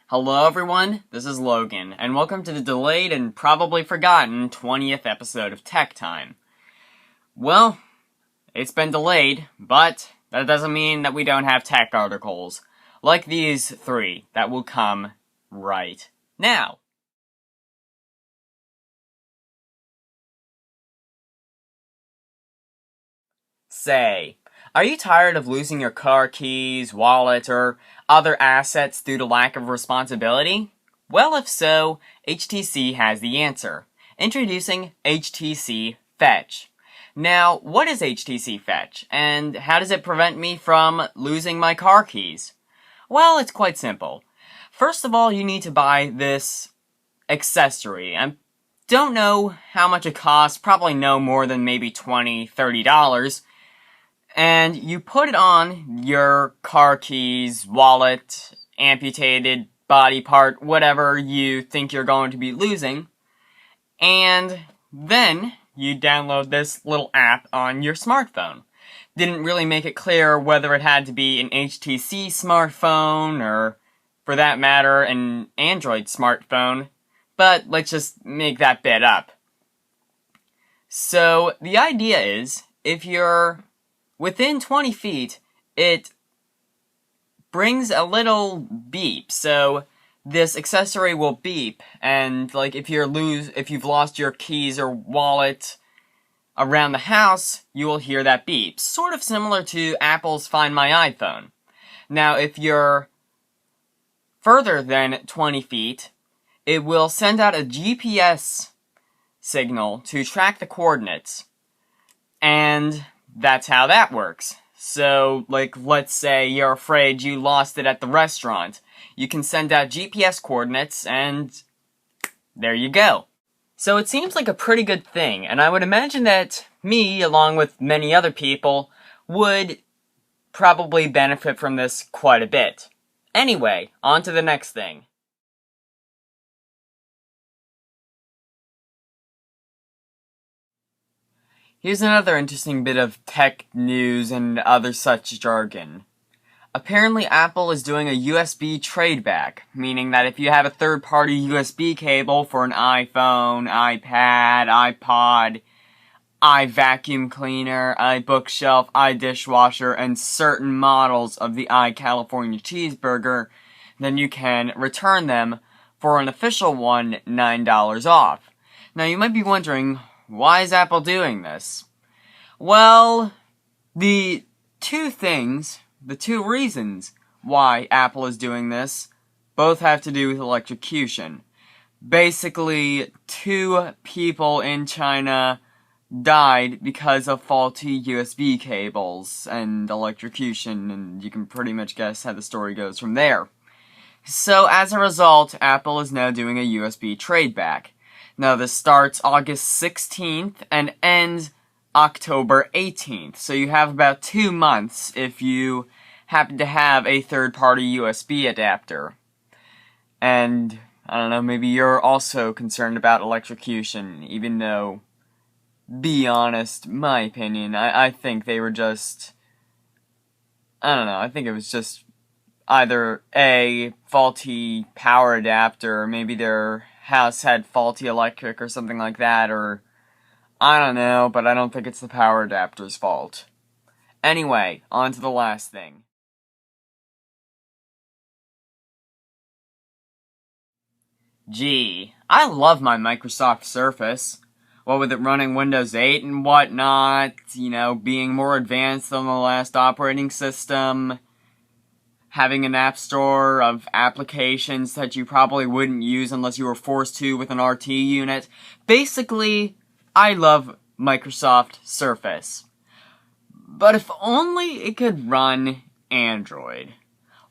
Hello everyone, this is Logan, and welcome to the delayed and probably forgotten 20th episode of Tech Time. Well, it's been delayed, but that doesn't mean that we don't have tech articles, like these three, that will come right now. Say, are you tired of losing your car keys, wallet, or other assets due to lack of responsibility? Well, if so, HTC has the answer. Introducing HTC Fetch. Now, what is HTC Fetch, and how does it prevent me from losing my car keys? Well, it's quite simple. First of all, you need to buy this accessory. I don't know how much it costs, probably no more than maybe $20, $30. And you put it on your car keys, wallet, amputated body part, whatever you think you're going to be losing. And then you download this little app on your smartphone. Didn't really make it clear whether it had to be an HTC smartphone or, for that matter, an Android smartphone. But let's just make that bit up. So the idea is, if you're within 20 feet, it brings a little beep. So this accessory will beep, and like if you've lost your keys or wallet around the house, you will hear that beep. Sort of similar to Apple's Find My iPhone. Now, if you're further than 20 feet, it will send out a GPS signal to track the coordinates. And that's how that works. So, like, let's say you're afraid you lost it at the restaurant. You can send out GPS coordinates, and there you go. So it seems like a pretty good thing, and I would imagine that me, along with many other people, would probably benefit from this quite a bit. Anyway, on to the next thing. Here's another interesting bit of tech news and other such jargon. Apparently Apple is doing a USB Tradeback, meaning that if you have a third-party USB cable for an iPhone, iPad, iPod, iVacuum cleaner, iBookshelf, iDishwasher, and certain models of the iCalifornia cheeseburger, then you can return them for an official one, $9 off. Now you might be wondering, why is Apple doing this? Well, the two reasons why Apple is doing this, both have to do with electrocution. Basically, 2 people in China died because of faulty USB cables and electrocution, and you can pretty much guess how the story goes from there. So, as a result, Apple is now doing a USB Tradeback. Now, this starts August 16th and ends October 18th. So you have about 2 months if you happen to have a third-party USB adapter. And, I don't know, maybe you're also concerned about electrocution, even though, be honest, my opinion, I think they were just, I don't know, I think it was just either a faulty power adapter, or maybe their house had faulty electric or something like that, or I don't know, but I don't think it's the power adapter's fault. Anyway, on to the last thing. Gee, I love my Microsoft Surface. What with it running Windows 8 and whatnot, being more advanced than the last operating system, having an app store of applications that you probably wouldn't use unless you were forced to with an RT unit. Basically, I love Microsoft Surface. But if only it could run Android.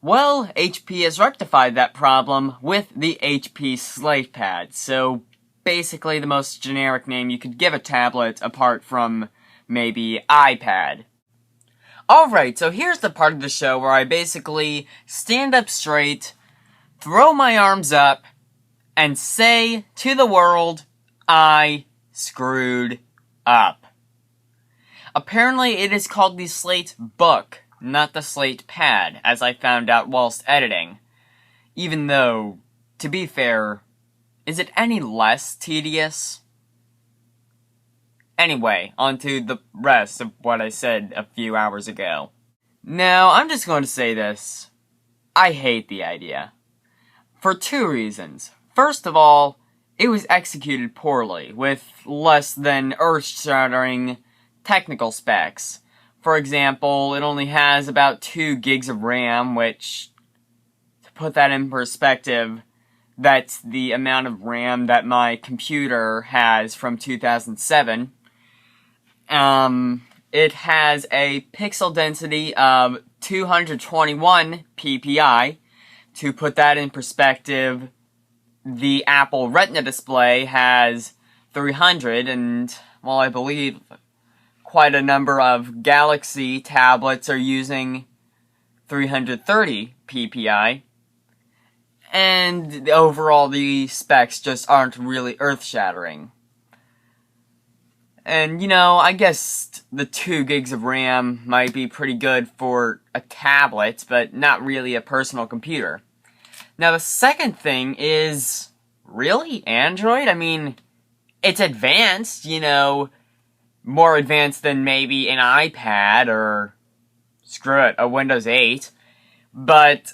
Well, HP has rectified that problem with the HP Slatepad, so basically the most generic name you could give a tablet apart from maybe iPad. Alright, so here's the part of the show where I basically stand up straight, throw my arms up, and say to the world, I screwed up. Apparently it is called the Slatebook, not the Slatepad, as I found out whilst editing. Even though, to be fair, is it any less tedious? Anyway, on to the rest of what I said a few hours ago. Now, I'm just going to say this. I hate the idea. For two reasons. First of all, it was executed poorly, with less than earth-shattering technical specs. For example, it only has about 2 gigs of RAM, which, to put that in perspective, that's the amount of RAM that my computer has from 2007. It has a pixel density of 221 ppi. To put that in perspective, the Apple Retina display has 300, and, well, I believe quite a number of Galaxy tablets are using 330 ppi. And overall, the specs just aren't really earth-shattering. And, I guess the 2 gigs of RAM might be pretty good for a tablet, but not really a personal computer. Now, the second thing is, really? Android? I mean, it's advanced, more advanced than maybe an iPad or, screw it, a Windows 8. But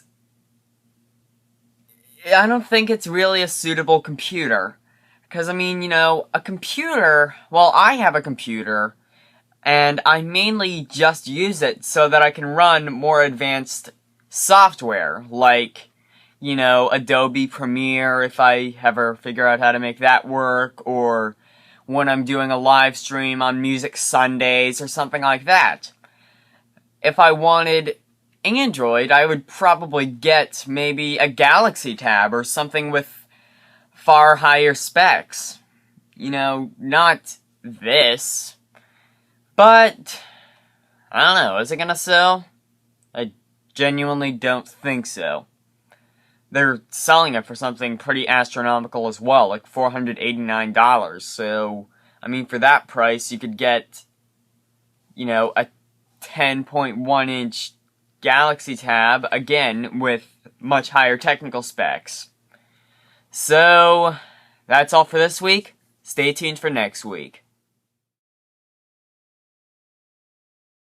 I don't think it's really a suitable computer. Because, a computer, well, I have a computer, and I mainly just use it so that I can run more advanced software, like, Adobe Premiere, if I ever figure out how to make that work, or when I'm doing a live stream on Music Sundays, or something like that. If I wanted Android, I would probably get maybe a Galaxy Tab, or something with far higher specs. Not this. But, I don't know, is it gonna sell? I genuinely don't think so. They're selling it for something pretty astronomical as well, like $489. So, for that price, you could get, a 10.1-inch Galaxy Tab, again, with much higher technical specs. So, that's all for this week. Stay tuned for next week.